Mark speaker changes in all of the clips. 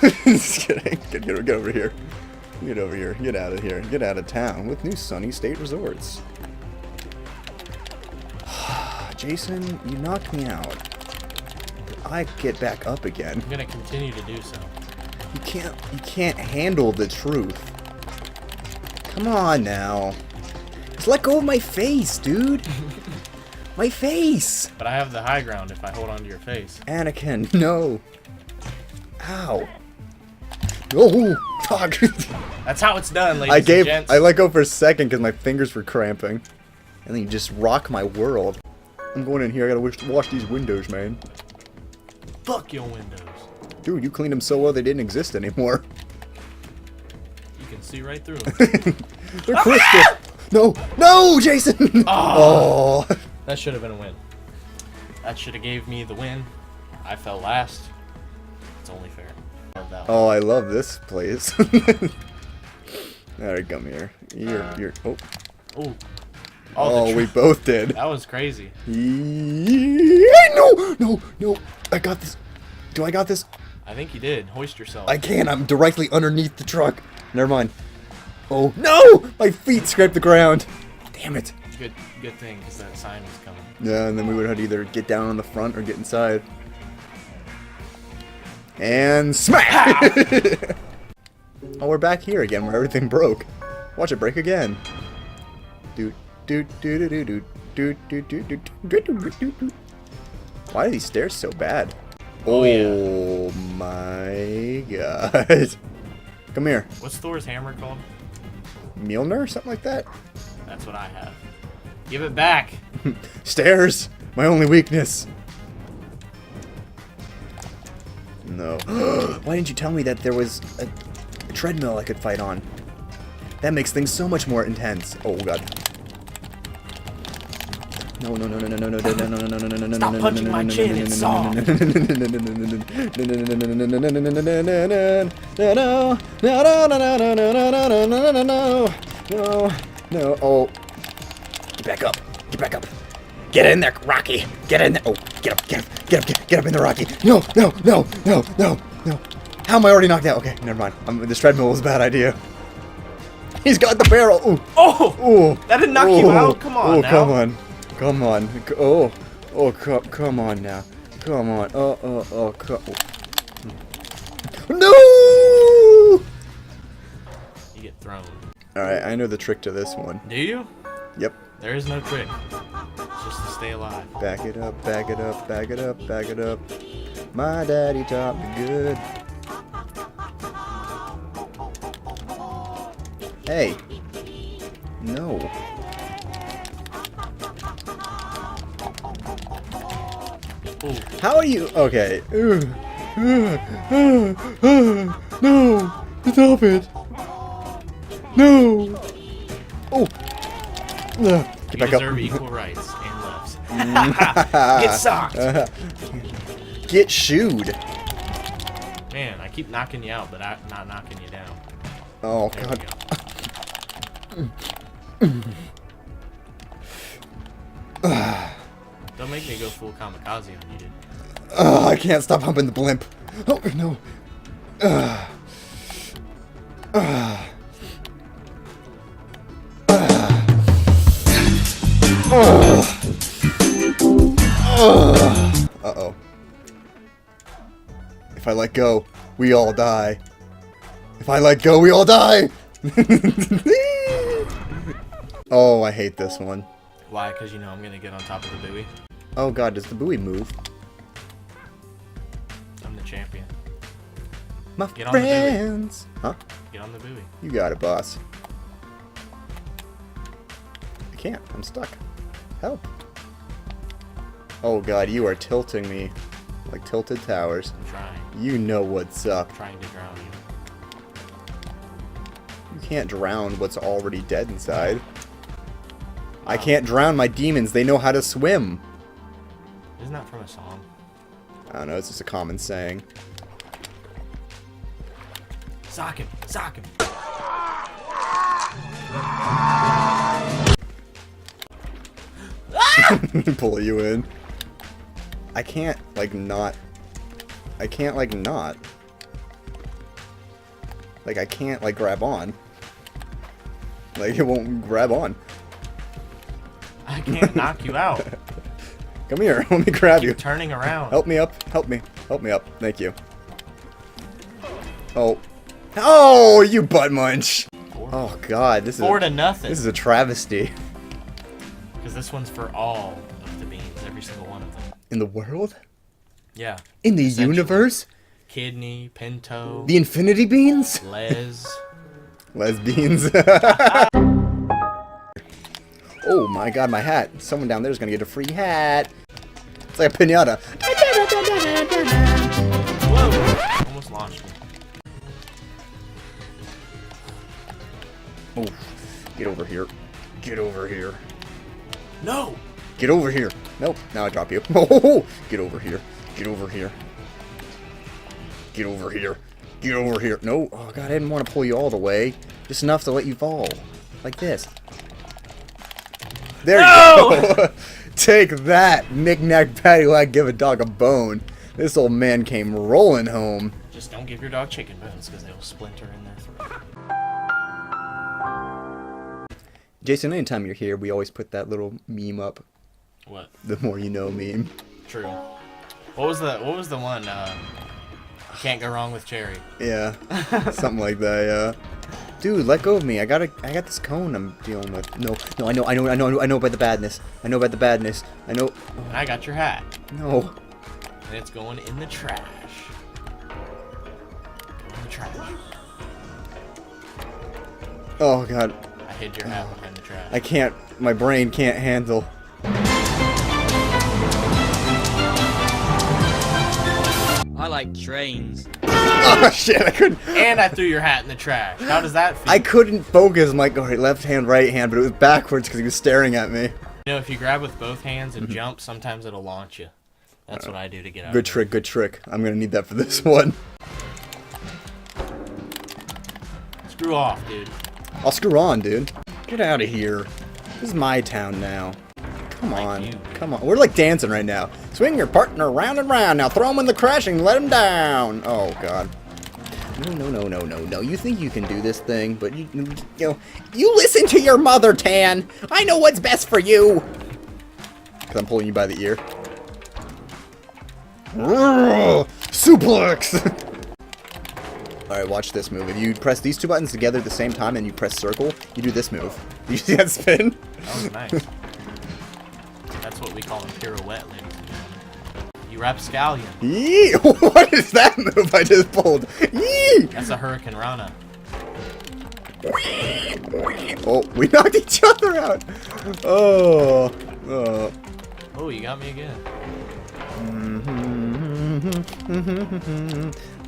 Speaker 1: Just kidding. Get over here. Get over here. Get out of here. Get out of town with new Sunny State Resorts. Jason, you knocked me out. I get back up again.
Speaker 2: I'm gonna continue to do so.
Speaker 1: You can't handle the truth. Come on now. Just let go of my face, dude. My face.
Speaker 2: But I have the high ground if I hold onto your face.
Speaker 1: Anakin, no. Ow. Oh, fuck.
Speaker 2: That's how it's done, ladies and gents.
Speaker 1: I let go for a second because my fingers were cramping. And then you just rock my world. I'm going in here. I gotta wash these windows, man.
Speaker 2: Fuck your windows.
Speaker 1: Dude, you cleaned them so well they didn't exist anymore.
Speaker 2: You can see right through them.
Speaker 1: They're crystal. No, no, Jason.
Speaker 2: Oh.
Speaker 1: Oh.
Speaker 2: That should have been a win. That should have gave me the win. I fell last. It's only fair.
Speaker 1: Oh, I love this place. Alright, come here. You're. Oh.
Speaker 2: Ooh.
Speaker 1: Oh, we both did.
Speaker 2: That was crazy.
Speaker 1: No. I got this. Do I got this?
Speaker 2: I think you did. Hoist yourself.
Speaker 1: I can't. I'm directly underneath the truck. Never mind. Oh, no! My feet scraped the ground. Damn it.
Speaker 2: Good thing, because that sign was coming.
Speaker 1: Yeah, and then we would have to either get down on the front or get inside. And smack! Oh, we're back here again where everything broke. Watch it break again. Why are these stairs so bad?
Speaker 2: Oh, yeah.
Speaker 1: Oh my god. Come here.
Speaker 2: What's Thor's hammer called?
Speaker 1: Mjolnir? Something like that?
Speaker 2: That's what I have. Give it back.
Speaker 1: Stairs! My only weakness. No. Why didn't you tell me that there was a treadmill I could fight on? That makes things so much more intense. Oh god. No.
Speaker 2: Stop punching my chin, it's soft.
Speaker 1: No. Oh. Get back up. Get back up. Get in there, Rocky. Get in there. Oh, get up in there, Rocky. No. How am I already knocked out? Okay, never mind. This treadmill was a bad idea. He's got the barrel. Ooh.
Speaker 2: Oh! That didn't knock you out? Come on now.
Speaker 1: Come on. Come on. Come on now. Come on. No!
Speaker 2: You get thrown.
Speaker 1: Alright, I know the trick to this one.
Speaker 2: Do you?
Speaker 1: Yep.
Speaker 2: There is no trick. It's just to stay alive.
Speaker 1: Back it up. My daddy taught me good. Hey. No.
Speaker 2: Ooh.
Speaker 1: How are you? Okay. No. Stop it. No. Oh. Get
Speaker 2: You
Speaker 1: back
Speaker 2: deserve
Speaker 1: up.
Speaker 2: equal rights and lefts. Get socked.
Speaker 1: Get shooed.
Speaker 2: Man, I keep knocking you out, but I'm not knocking you down.
Speaker 1: Oh
Speaker 2: There
Speaker 1: god.
Speaker 2: we go. Don't make me go full kamikaze on you, dude.
Speaker 1: I can't stop humping the blimp. Oh no. Uh-oh. If I let go, we all die. If I let go, we all die! Oh, I hate this one.
Speaker 2: Why? Because you know I'm going to get on top of the buoy.
Speaker 1: Oh god, does the buoy move?
Speaker 2: I'm the champion.
Speaker 1: My
Speaker 2: Get on the buoy.
Speaker 1: friends! Huh?
Speaker 2: Get on the buoy.
Speaker 1: You got it, boss. I can't. I'm stuck. Help. Oh god, you are tilting me. Like tilted towers.
Speaker 2: I'm trying.
Speaker 1: You know what's up.
Speaker 2: I'm trying to drown you.
Speaker 1: You can't drown what's already dead inside. I can't drown my demons. They know how to swim.
Speaker 2: Isn't that from a song?
Speaker 1: I don't know. It's just a common saying.
Speaker 2: Sock him! Sock him!
Speaker 1: Pull you in. I can't, like, not. I can't, like, not. Like, I can't, like, grab on. Like, it won't grab on.
Speaker 2: I can't knock you out.
Speaker 1: Come here, let me grab you.
Speaker 2: Turning around.
Speaker 1: Help me up, help me. Help me up, thank you. Oh. Oh, you butt munch! Oh god, this is
Speaker 2: 4-0.
Speaker 1: This is a travesty.
Speaker 2: Because this one's for all of the beans, every single one of them.
Speaker 1: In the world?
Speaker 2: Yeah.
Speaker 1: In the universe?
Speaker 2: Kidney, pinto,
Speaker 1: The infinity beans? Lesbians. Oh my god, my hat. Someone down there is gonna get a free hat. It's like a pinata.
Speaker 2: Whoa! Almost launched me.
Speaker 1: Oh, get over here. Get over here.
Speaker 2: No!
Speaker 1: Get over here. Nope, now I drop you. Oh, get over here. Get over here. Get over here. Get over here. No, oh god, I didn't want to pull you all the way. Just enough to let you fall. Like this. There you go. Take that, knick-knack, paddywhack, give a dog a bone. This old man came rolling home.
Speaker 2: Just don't give your dog chicken bones, because they will splinter in their throat.
Speaker 1: Jason, anytime you're here, we always put that little meme up.
Speaker 2: What?
Speaker 1: The more you know meme.
Speaker 2: True. What was the one? Can't go wrong with cherry.
Speaker 1: Yeah, something like that. Yeah. Dude, let go of me. I got this cone I'm dealing with. No, I know about the badness. I know about the badness. I know.
Speaker 2: And I got your hat.
Speaker 1: No.
Speaker 2: And it's going in the trash. In the trash.
Speaker 1: Oh god.
Speaker 2: I hid your hat behind the trash.
Speaker 1: I can't. My brain can't handle.
Speaker 3: I like trains.
Speaker 1: Oh shit! I couldn't.
Speaker 2: And I threw your hat in the trash. How does that feel?
Speaker 1: I couldn't focus. I'm like, all right, left hand, right hand, but it was backwards because he was staring at me.
Speaker 2: You know, if you grab with both hands and jump, sometimes it'll launch you. That's what I do to get out.
Speaker 1: Good trick, good trick. I'm gonna need that for this one.
Speaker 2: Screw off, dude.
Speaker 1: I'll screw on, dude. Get out of here. This is my town now. Come on,
Speaker 2: you,
Speaker 1: come on. We're like dancing right now. Swing your partner round and round. Now throw him in the crashing. Let him down. Oh god. No. You think you can do this thing, but you listen to your mother, Tan. I know what's best for you. Cause I'm pulling you by the ear. Suplex. All right, watch this move. If you press these two buttons together at the same time and you press circle, you do this move. You see that spin?
Speaker 2: That was nice. That's what we call a pirouette, ladies and gentlemen. You rapscallion.
Speaker 1: Yee! What is that move I just pulled? Yee!
Speaker 2: That's a Hurricane Rana.
Speaker 1: Oh, we knocked each other out. Oh.
Speaker 2: Oh, you got me again.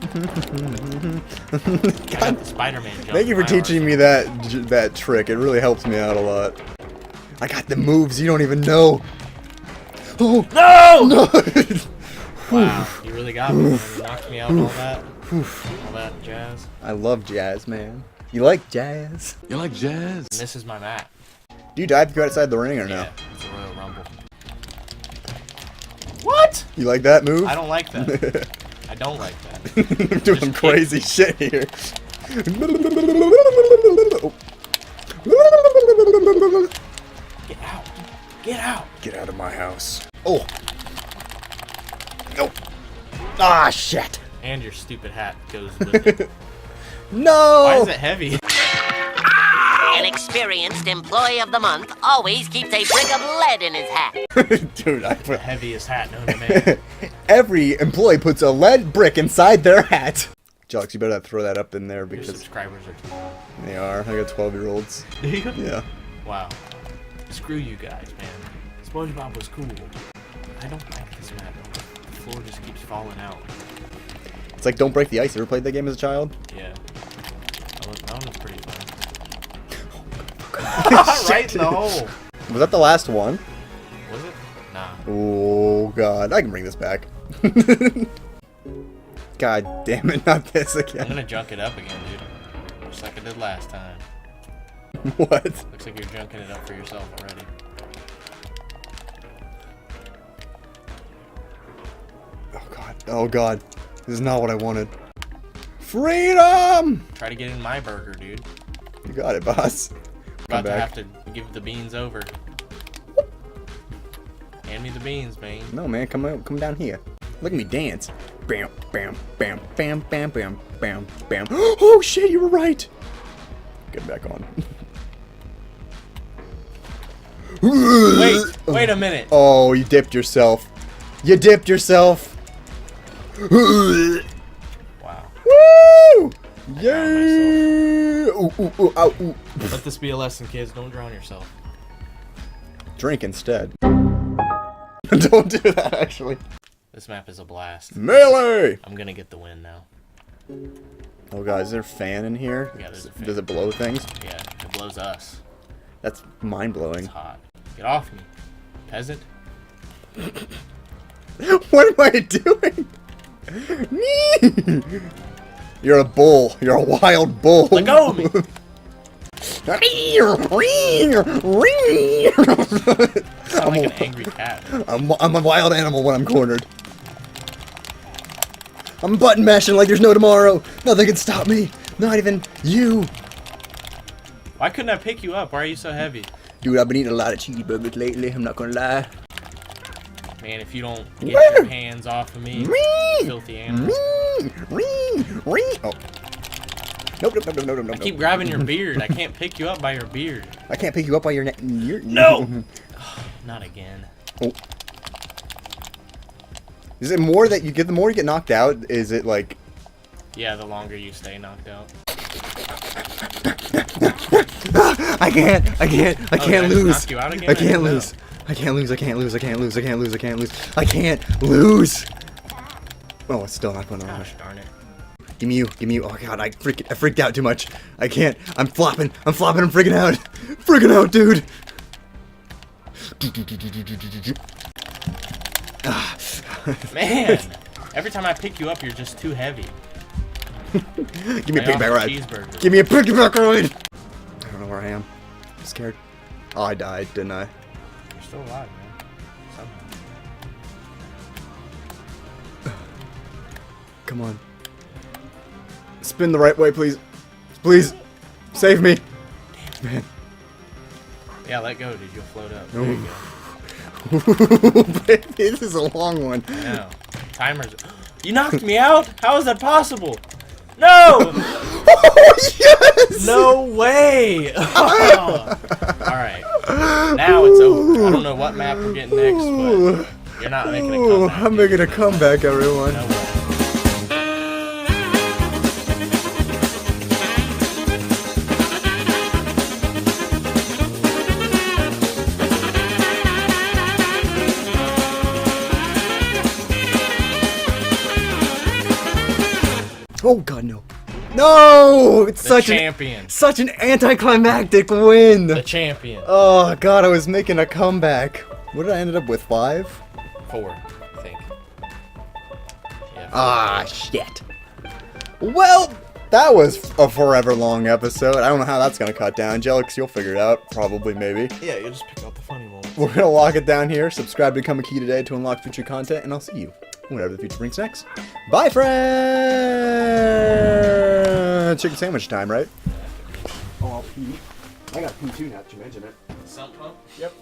Speaker 2: I got the Spider-Man jump.
Speaker 1: Thank you for teaching me that trick. It really helps me out a lot. I got the moves you don't even know. Oh
Speaker 2: no!
Speaker 1: No!
Speaker 2: Wow, you really got me. Man. You knocked me out and all that. All that jazz.
Speaker 1: I love jazz, man. You like jazz?
Speaker 4: You like jazz?
Speaker 2: And this is my map.
Speaker 1: Do you dive to go outside the ring or no?
Speaker 2: Yeah, it's a Royal Rumble. What?
Speaker 1: You like that move?
Speaker 2: I don't like that. I don't like that.
Speaker 1: I'm doing some crazy shit here.
Speaker 2: Get out. Get out.
Speaker 1: Get out of my house. Oh. Nope. Ah, shit.
Speaker 2: And your stupid hat goes with it.
Speaker 1: No!
Speaker 2: Why is it heavy?
Speaker 5: An experienced employee of the month always keeps a brick of lead in his hat.
Speaker 1: Dude, I
Speaker 2: The
Speaker 1: put...
Speaker 2: heaviest hat known to man.
Speaker 1: Every employee puts a lead brick inside their hat. Jelix, you better throw that up in there
Speaker 2: Your
Speaker 1: because
Speaker 2: subscribers are too low.
Speaker 1: they are. I got 12-year-olds.
Speaker 2: Do you?
Speaker 1: Yeah.
Speaker 2: Wow. Screw you guys, man. SpongeBob was cool. I don't like this map. The floor just keeps falling out.
Speaker 1: It's like Don't Break the Ice. You ever played that game as a child?
Speaker 2: Yeah. That one was pretty fun. Right in the hole.
Speaker 1: Was that the last one?
Speaker 2: Was it? Nah.
Speaker 1: Oh, God. I can bring this back. God damn it, not this
Speaker 2: I'm
Speaker 1: again.
Speaker 2: gonna junk it up again, dude. Just like I did last time.
Speaker 1: What?
Speaker 2: Looks like you're junking it up for yourself already.
Speaker 1: Oh, God. Oh, God. This is not what I wanted. Freedom!
Speaker 2: Try to get in my burger, dude.
Speaker 1: You got it, boss.
Speaker 2: About to
Speaker 1: back.
Speaker 2: have to give the beans over. Hand me the beans, man.
Speaker 1: No, man, come down here. Look at me dance. Bam, bam, bam, bam, bam, bam, bam, bam. Oh shit, you were right. Get back on.
Speaker 2: Wait a minute.
Speaker 1: Oh, you dipped yourself. You dipped yourself.
Speaker 2: Wow.
Speaker 1: Woo! Yeah! Ooh, ooh, ooh, ow, ooh.
Speaker 2: Let this be a lesson, kids. Don't drown yourself.
Speaker 1: Drink instead. Don't do that, actually.
Speaker 2: This map is a blast.
Speaker 1: Melee!
Speaker 2: I'm gonna get the win now.
Speaker 1: Oh god, is there a fan in here?
Speaker 2: Yeah, there's a fan.
Speaker 1: Does it blow things?
Speaker 2: Yeah, it blows us.
Speaker 1: That's mind-blowing.
Speaker 2: It's hot. Get off me, peasant.
Speaker 1: What am I doing? You're a bull. You're a wild bull.
Speaker 2: Let go of me.
Speaker 1: I'm
Speaker 2: Sound like an angry cat.
Speaker 1: I'm a wild animal when I'm cornered. I'm button mashing like there's no tomorrow. Nothing can stop me. Not even you.
Speaker 2: Why couldn't I pick you up? Why are you so heavy?
Speaker 1: Dude, I've been eating a lot of cheeseburgers lately. I'm not gonna lie.
Speaker 2: Man, if you don't get your hands off of me, filthy animal.
Speaker 1: Oh. Nope, nope, nope, nope, nope, nope.
Speaker 2: I keep grabbing your beard. I can't pick you up by your beard.
Speaker 1: I can't pick you up by your neck.
Speaker 2: No! Not again.
Speaker 1: Oh. Is it more that you get, the more you get knocked out, is it like...
Speaker 2: Yeah, the longer you stay knocked out.
Speaker 1: I can't
Speaker 2: did I just
Speaker 1: lose.
Speaker 2: knock you out again?
Speaker 1: I
Speaker 2: I
Speaker 1: can't
Speaker 2: didn't know.
Speaker 1: lose. I can't lose, I can't lose, I can't lose, I can't lose, I can't lose. I can't lose! Oh, it's still not going on.
Speaker 2: Gosh darn it.
Speaker 1: Give me you. Oh god, I freaked out too much. I can't. I'm flopping, I'm freaking out. Freaking out, dude.
Speaker 2: Man! Every time I pick you up, you're just too heavy.
Speaker 1: Give me a
Speaker 2: Lay off
Speaker 1: piggyback
Speaker 2: the
Speaker 1: ride.
Speaker 2: cheeseburger.
Speaker 1: Give me a piggyback ride. I don't know where I am. I'm scared. Oh, I died, didn't I?
Speaker 2: You're still alive, man. Somehow.
Speaker 1: Come on. Spin the right way, please. Please. Save me. Man.
Speaker 2: Yeah, let go, dude. You'll float up. There you go.
Speaker 1: Baby, this is a long one.
Speaker 2: I know. Timers. You knocked me out? How is that possible? No!
Speaker 1: Oh, yes!
Speaker 2: No way! Oh. Alright. Now it's over. I don't know what map we're getting next, but you're not making a
Speaker 1: Ooh,
Speaker 2: comeback.
Speaker 1: I'm making a comeback, everyone.
Speaker 2: No way.
Speaker 1: Oh god, no. No! It's
Speaker 2: The
Speaker 1: such
Speaker 2: champion.
Speaker 1: such an anticlimactic win.
Speaker 2: The champion.
Speaker 1: Oh god, I was making a comeback. What did I end up with? 5?
Speaker 2: 4, I think. Yeah.
Speaker 1: Ah, shit. Well, that was a forever long episode. I don't know how that's gonna cut down. Jelix, you'll figure it out. Probably, maybe.
Speaker 2: Yeah, you just pick out the funny moments.
Speaker 1: We're gonna lock it down here. Subscribe to become a key today to unlock future content, and I'll see you whenever the future brings next. Bye, friends! Chicken sandwich time, right? Oh, I'll pee. I got pee too now that you mention it.
Speaker 2: Sump pump?
Speaker 1: Yep.